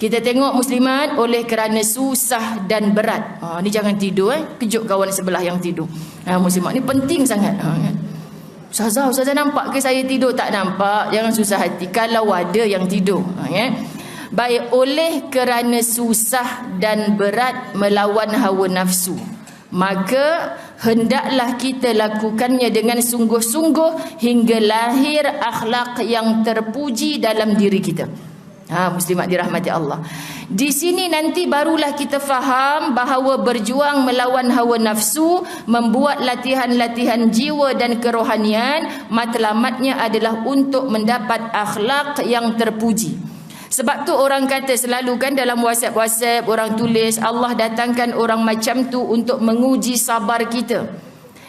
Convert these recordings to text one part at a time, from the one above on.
Kita tengok muslimat, oleh kerana susah dan berat. Ni jangan tidur kejut kawan sebelah yang tidur. Muslimat ni penting sangat. Kan? Ustazah nampak ke saya tidur? Tak nampak. Jangan susah hati kalau ada yang tidur. Kan? Baik, oleh kerana susah dan berat melawan hawa nafsu, maka hendaklah kita lakukannya dengan sungguh-sungguh hingga lahir akhlak yang terpuji dalam diri kita. Muslimat dirahmati Allah. Di sini nanti barulah kita faham bahawa berjuang melawan hawa nafsu, membuat latihan-latihan jiwa dan kerohanian, matlamatnya adalah untuk mendapat akhlak yang terpuji. Sebab tu orang kata selalu kan dalam WhatsApp orang tulis, Allah datangkan orang macam tu untuk menguji sabar kita.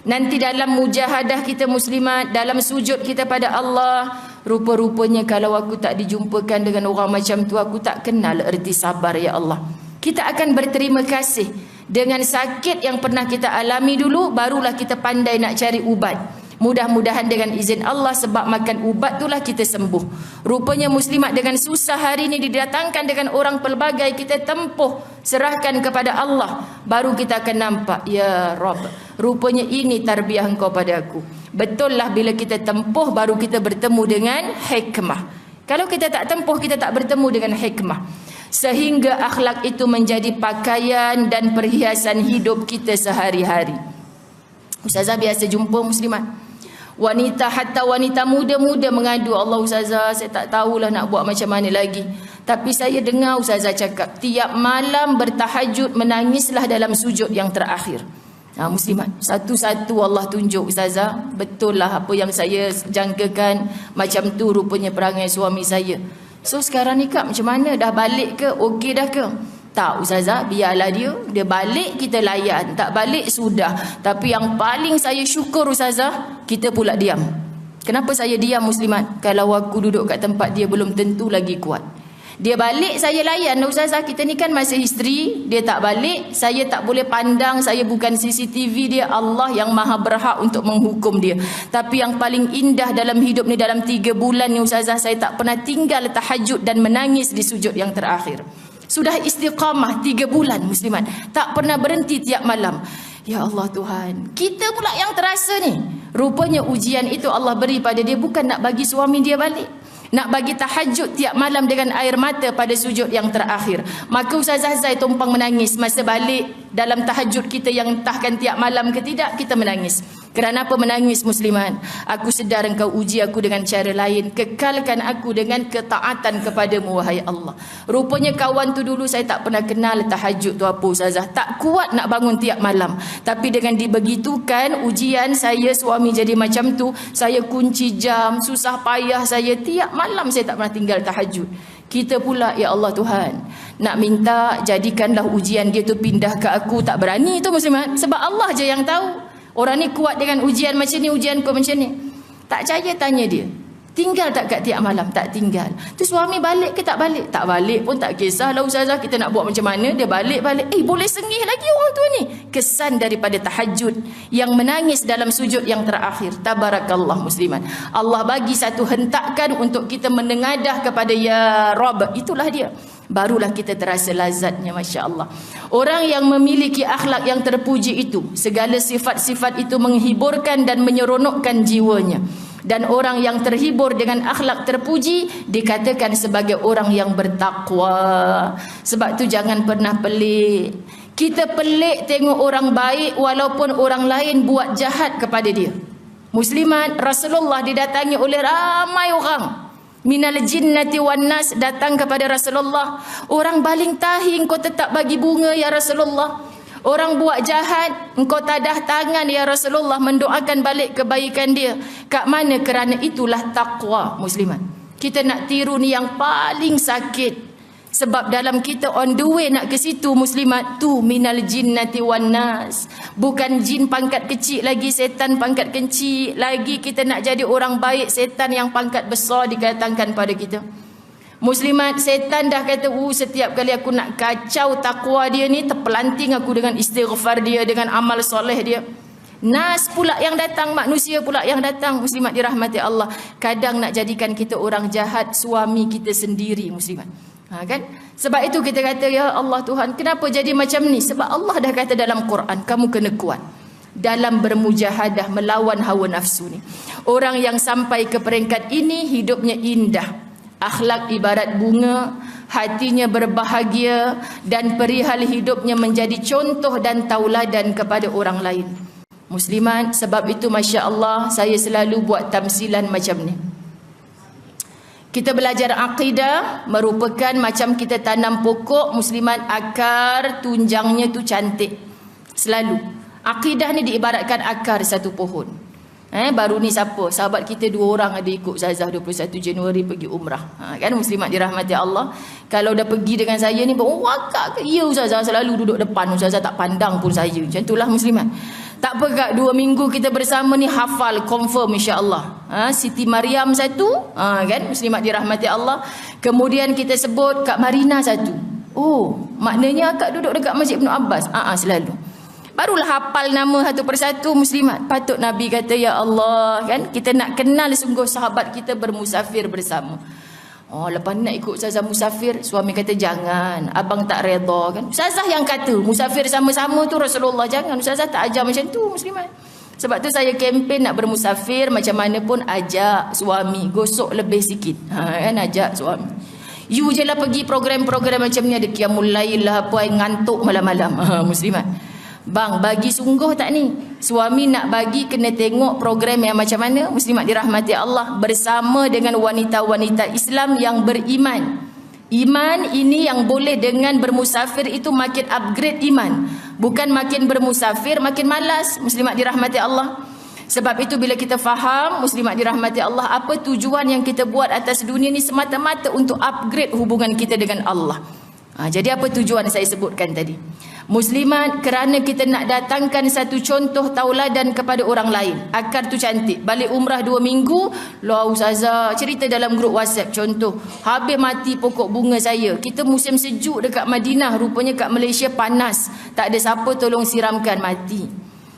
Nanti dalam mujahadah kita muslimat, dalam sujud kita pada Allah, rupa-rupanya kalau aku tak dijumpakan dengan orang macam tu, aku tak kenal erti sabar ya Allah. Kita akan berterima kasih dengan sakit yang pernah kita alami dulu, barulah kita pandai nak cari ubat. Mudah-mudahan dengan izin Allah, sebab makan ubat itulah kita sembuh. Rupanya muslimat dengan susah hari ini didatangkan dengan orang pelbagai, kita tempuh, serahkan kepada Allah, baru kita akan nampak, ya Rabb, rupanya ini tarbiyah engkau pada aku. Betul lah bila kita tempuh baru kita bertemu dengan hikmah. Kalau kita tak tempuh, kita tak bertemu dengan hikmah. Sehingga akhlak itu menjadi pakaian dan perhiasan hidup kita sehari-hari. Ustazah biasa jumpa muslimat, wanita, hatta wanita muda-muda mengadu, Allah ustazah, saya tak tahulah nak buat macam mana lagi. Tapi saya dengar ustazah cakap, tiap malam bertahajud, menangislah dalam sujud yang terakhir. Muslimat, satu-satu Allah tunjuk ustazah, betul lah apa yang saya jangkakan, macam tu rupanya perangai suami saya. So sekarang ni kak macam mana? Dah balik ke? Okey dah ke? Tak ustazah, biarlah dia balik, kita layan. Tak balik sudah. Tapi yang paling saya syukur ustazah, kita pula diam. Kenapa saya diam muslimat? Kalau aku duduk kat tempat dia belum tentu lagi kuat. Dia balik, saya layan ustazah. Kita ni kan masih isteri, dia tak balik, saya tak boleh pandang, saya bukan CCTV dia. Allah yang maha berhak untuk menghukum dia. Tapi yang paling indah dalam hidup ni, dalam 3 bulan ni ustazah, saya tak pernah tinggal tahajud dan menangis di sujud yang terakhir. Sudah istiqamah 3 bulan muslimat, tak pernah berhenti tiap malam. Ya Allah Tuhan, kita pula yang terasa ni. Rupanya ujian itu Allah beri pada dia bukan nak bagi suami dia balik, nak bagi tahajud tiap malam dengan air mata pada sujud yang terakhir. Maka Ustazah Zai tumpang menangis masa balik dalam tahajud kita yang entahkan tiap malam ke tidak, kita menangis. Kerana apa menangis musliman? Aku sedar engkau uji aku dengan cara lain. Kekalkan aku dengan ketaatan kepadamu wahai Allah. Rupanya kawan tu dulu saya tak pernah kenal tahajud tu apa Ustazah. Tak kuat nak bangun tiap malam. Tapi dengan dibegitukan ujian saya, suami jadi macam tu, saya kunci jam, susah payah saya tiap malam saya tak pernah tinggal tahajud. Kita pula ya Allah Tuhan nak minta jadikanlah ujian dia tu pindah ke aku, tak berani tu musliman. Sebab Allah je yang tahu. Orang ni kuat dengan ujian macam ni, ujian kau macam ni. Tak percaya tanya dia. Tinggal tak kat tiap malam? Tak tinggal. Tu suami balik ke tak balik? Tak balik pun tak kisahlah ustazah, kita nak buat macam mana, dia balik-balik. Boleh sengih lagi orang tua ni. Kesan daripada tahajud yang menangis dalam sujud yang terakhir. Tabarakallah musliman. Allah bagi satu hentakan untuk kita menengadah kepada ya Rabb. Itulah dia. Barulah kita terasa lazatnya, Masya Allah. Orang yang memiliki akhlak yang terpuji itu, segala sifat-sifat itu menghiburkan dan menyeronokkan jiwanya. Dan orang yang terhibur dengan akhlak terpuji dikatakan sebagai orang yang bertakwa. Sebab tu jangan pernah pelik. Kita pelik tengok orang baik walaupun orang lain buat jahat kepada dia. Muslimat, Rasulullah didatangi oleh ramai orang. Minal jinnati wan nas datang kepada Rasulullah. Orang baling tahi engkau tetap bagi bunga ya Rasulullah. Orang buat jahat engkau tadah tangan ya Rasulullah, mendoakan balik kebaikan dia. Kat mana? Kerana itulah takwa muslimat. Kita nak tiru ni yang paling sakit. Sebab dalam kita on the way nak ke situ muslimat, tu minal jinnati wan nas. Bukan jin pangkat kecil lagi, setan pangkat kecil lagi. Kita nak jadi orang baik, setan yang pangkat besar dikatakan pada kita. Muslimat, setan dah kata, setiap kali aku nak kacau takwa dia ni, terpelanting aku dengan istighfar dia, dengan amal soleh dia. Nas pula yang datang, manusia pula yang datang. Muslimat dirahmati Allah. Kadang nak jadikan kita orang jahat, suami kita sendiri muslimat. Kan? Sebab itu kita kata, ya Allah Tuhan, kenapa jadi macam ni? Sebab Allah dah kata dalam Quran, kamu kena kuat dalam bermujahadah melawan hawa nafsu ni. Orang yang sampai ke peringkat ini hidupnya indah, akhlak ibarat bunga, hatinya berbahagia, dan perihal hidupnya menjadi contoh dan tauladan kepada orang lain. Muslimat, sebab itu Masya Allah saya selalu buat tamsilan macam ni. Kita belajar akidah merupakan macam kita tanam pokok, muslimat, akar tunjangnya tu cantik. Selalu. Akidah ni diibaratkan akar satu pohon. Baru ni siapa? Sahabat kita 2 orang ada ikut Ustazah 21 Januari pergi umrah. Kan muslimat dirahmati Allah. Kalau dah pergi dengan saya ni, wakak ke? Ya Ustazah selalu duduk depan. Ustazah tak pandang pun saya. Macam itulah muslimat. Tak apa Kak, 2 minggu kita bersama ni hafal, confirm insya-Allah. Siti Mariam satu, kan muslimat dirahmati Allah. Kemudian kita sebut Kak Marina satu. Oh, maknanya Kak duduk dekat Masjid Ibn Abbas. Selalu. Barulah hafal nama satu persatu muslimat. Patut Nabi kata, ya Allah, kan kita nak kenal sungguh sahabat kita bermusafir bersama. Lepas ni nak ikut Ustazah musafir, suami kata jangan, abang tak redha, kan. Ustazah yang kata musafir sama-sama tu Rasulullah, jangan. Ustazah tak ajar macam tu muslimat. Sebab tu saya kempen nak bermusafir macam mana pun ajak suami, gosok lebih sikit. Kan ajak suami. You je lah pergi program-program macam ni, ada qiyamul lail lah apa, ngantuk malam-malam. Muslimat. Bang, bagi sungguh tak ni? Suami nak bagi kena tengok program yang macam mana? Muslimat dirahmati Allah, bersama dengan wanita-wanita Islam yang beriman. Iman ini yang boleh dengan bermusafir itu makin upgrade iman. Bukan makin bermusafir makin malas. Muslimat dirahmati Allah. Sebab itu bila kita faham, muslimat dirahmati Allah, apa tujuan yang kita buat atas dunia ni semata-mata untuk upgrade hubungan kita dengan Allah. Jadi apa tujuan saya sebutkan tadi? Muslimat, kerana kita nak datangkan satu contoh tauladan kepada orang lain. Akar tu cantik. Balik umrah 2 minggu, Ustazah cerita dalam grup WhatsApp, contoh, habis mati pokok bunga saya. Kita musim sejuk dekat Madinah, rupanya kat Malaysia panas. Tak ada siapa tolong siramkan, mati.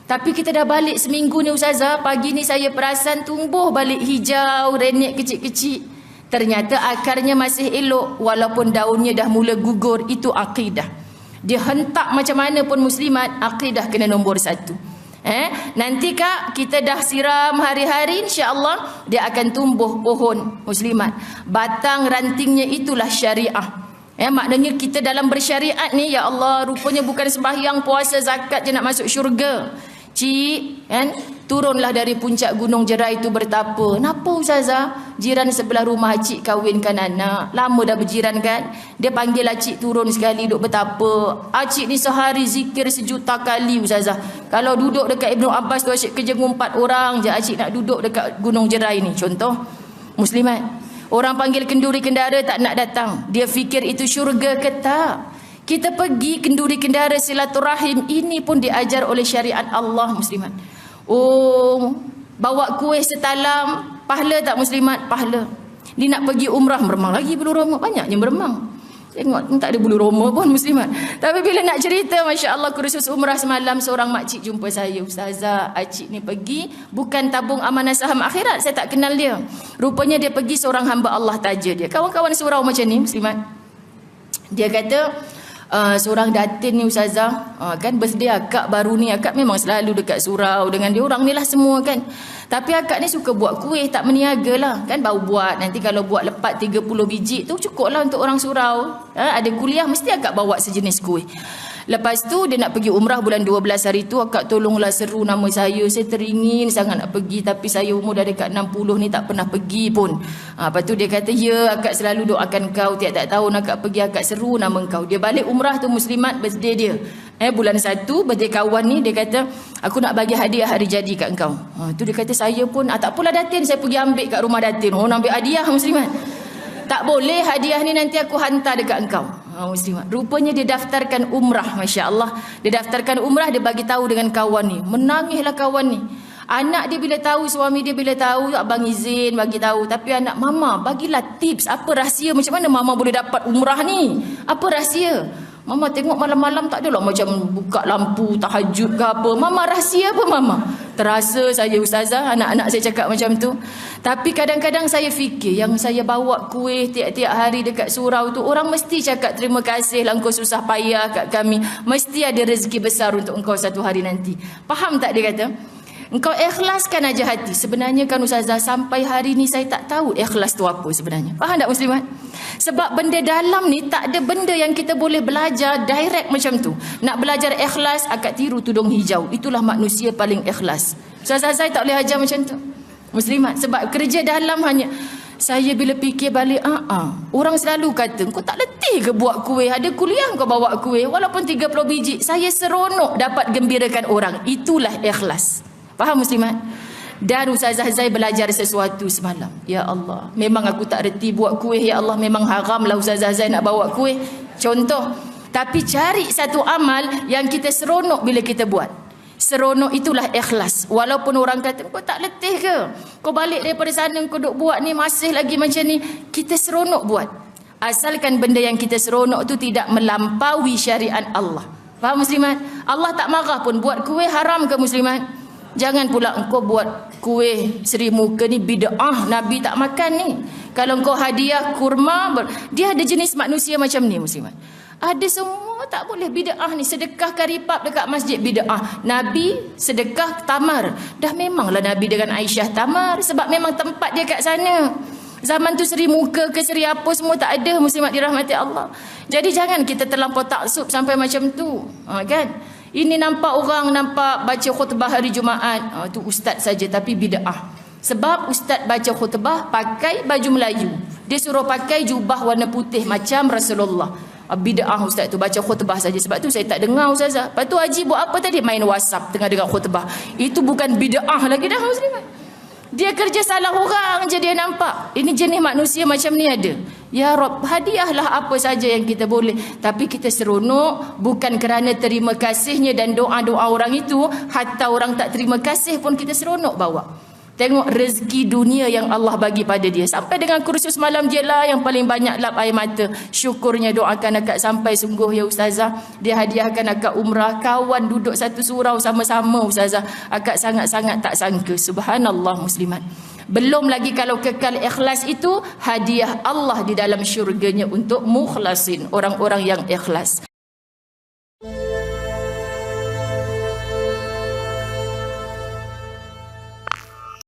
Tapi kita dah balik seminggu ni Ustazah, pagi ni saya perasan tumbuh balik hijau, renyek kecil-kecil. Ternyata akarnya masih elok walaupun daunnya dah mula gugur. Itu akidah. Dia hentak macam mana pun muslimat, akidah kena nombor 1. Nanti Kak kita dah siram hari-hari, insya-Allah dia akan tumbuh pohon muslimat. Batang rantingnya itulah syariah. Maknanya kita dalam bersyariat ni, ya Allah, rupanya bukan sembahyang, puasa, zakat je nak masuk syurga. Cik, kan? Turunlah dari puncak Gunung Jerai itu bertapa. Kenapa Ustazah? Jiran sebelah rumah cik kahwinkan anak. Lama dah berjiran kan? Dia panggil cik turun sekali duduk bertapa. Cik ni sehari zikir 1,000,000 kali Ustazah. Kalau duduk dekat Ibnu Abbas tu cik kerja 4 orang je, cik nak duduk dekat Gunung Jerai ni. Contoh, muslimat. Orang panggil kenduri kendara tak nak datang. Dia fikir itu syurga ke tak? Kita pergi kenduri kendara silaturahim, ini pun diajar oleh syariat Allah muslimat. Bawa kuih setalam, pahala tak muslimat? Pahala. Ni nak pergi umrah, meremang lagi bulu roma, banyaknya meremang. Tengok tak ada bulu roma pun muslimat. Tapi bila nak cerita, Masya Allah, kursus umrah semalam, seorang makcik jumpa saya, Ustazah, cik ni pergi bukan tabung amanah saham akhirat, saya tak kenal dia. Rupanya dia pergi seorang hamba Allah taja dia. Kawan-kawan surau macam ni muslimat. Dia kata, seorang datin ni Ustazah, kan birthday akak baru ni, akak memang selalu dekat surau dengan dia orang ni lah semua kan. Tapi akak ni suka buat kuih, tak meniaga lah kan, baru buat. Nanti kalau buat lepat 30 biji tu cukup lah untuk orang surau. Ada kuliah mesti akak bawa sejenis kuih. Lepas tu dia nak pergi umrah bulan 12 hari tu, akak tolonglah seru nama saya teringin sangat nak pergi, tapi saya umur dah dekat 60 ni tak pernah pergi pun. Lepas tu dia kata, ya akak selalu doakan kau, tiap-tiap tahun akak pergi, akak seru nama kau. Dia balik umrah tu muslimat, birthday dia bulan 1, birthday kawan ni, dia kata aku nak bagi hadiah hari jadi kat kau. Tu dia kata saya pun tak apalah datin, saya pergi ambil kat rumah datin. Nak ambil hadiah muslimat. Tak boleh, hadiah ni nanti aku hantar dekat engkau. Muslimat. Rupanya dia daftarkan umrah, Masya Allah. Dia daftarkan umrah, dia bagi tahu dengan kawan ni. Menangislah kawan ni. Anak dia bila tahu, suami dia bila tahu, abang izin bagi tahu. Tapi anak, mama bagilah tips, apa rahsia, macam mana mama boleh dapat umrah ni? Apa rahsia? Mama tengok malam-malam tak adalah macam buka lampu tahajud ke apa. Mama rahsia apa mama? Terasa saya ustazah, anak-anak saya cakap macam tu. Tapi kadang-kadang saya fikir, yang saya bawa kuih tiap-tiap hari dekat surau tu, orang mesti cakap terima kasih lah engkau susah payah kat kami. Mesti ada rezeki besar untuk engkau satu hari nanti. Faham tak dia kata? Engkau ikhlaskan aja hati. Sebenarnya kan ustazah, sampai hari ni saya tak tahu ikhlas tu apa sebenarnya. Faham tak muslimat? Sebab benda dalam ni tak ada benda yang kita boleh belajar direct macam tu. Nak belajar ikhlas, akak tiru tudung hijau. Itulah manusia paling ikhlas. Ustazah saya tak boleh ajar macam tu. Muslimat, sebab kerja dalam hanya saya bila fikir balik, orang selalu kata, kau tak letih ke buat kuih? Ada kuliah kau bawa kuih, walaupun 30 biji. Saya seronok dapat gembirakan orang. Itulah ikhlas. Faham muslimat? Dan ustazah saya belajar sesuatu semalam. Ya Allah, memang aku tak reti buat kuih. Ya Allah, memang haramlah ustazah saya nak bawa kuih. Contoh. Tapi cari satu amal yang kita seronok bila kita buat. Seronok itulah ikhlas. Walaupun orang kata, kau tak letih ke? Kau balik daripada sana, kau duk buat ni, masih lagi macam ni. Kita seronok buat. Asalkan benda yang kita seronok tu tidak melampaui syariat Allah. Faham muslimat? Allah tak marah pun. Buat kuih haram ke muslimat? Jangan pula engkau buat kuih seri muka ni bid'ah, Nabi tak makan ni. Kalau engkau hadiah kurma, dia ada jenis manusia macam ni muslimat. Ada semua tak boleh bid'ah ni. Sedekah karipap dekat masjid bid'ah. Nabi sedekah tamar. Dah memanglah Nabi dengan Aisyah tamar, sebab memang tempat dia kat sana. Zaman tu seri muka ke seri apa semua tak ada muslimat dirahmati Allah. Jadi jangan kita terlampau taksub sampai macam tu. Kan? Ini nampak orang nampak baca khutbah hari Jumaat, tu ustaz saja, tapi bid'ah. Sebab ustaz baca khutbah pakai baju Melayu. Dia suruh pakai jubah warna putih macam Rasulullah. Bid'ah ustaz tu baca khutbah saja. Sebab tu saya tak dengar ustazah. Lepas tu Haji buat apa tadi? Main WhatsApp tengah dengar khutbah. Itu bukan bid'ah lagi dah muslimat. Dia kerja salah orang je dia nampak. Ini jenis manusia macam ni ada. Ya Rabb, hadiahlah apa saja yang kita boleh. Tapi kita seronok bukan kerana terima kasihnya dan doa-doa orang itu. Hatta orang tak terima kasih pun kita seronok bawa. Tengok rezeki dunia yang Allah bagi pada dia. Sampai dengan kursus malam dia lah yang paling banyak lap air mata. Syukurnya doakan akak sampai sungguh ya ustazah. Dia hadiahkan akak umrah. Kawan duduk satu surau sama-sama ustazah. Akak sangat-sangat tak sangka. Subhanallah muslimat. Belum lagi kalau kekal ikhlas itu, hadiah Allah di dalam syurganya untuk mukhlasin. Orang-orang yang ikhlas.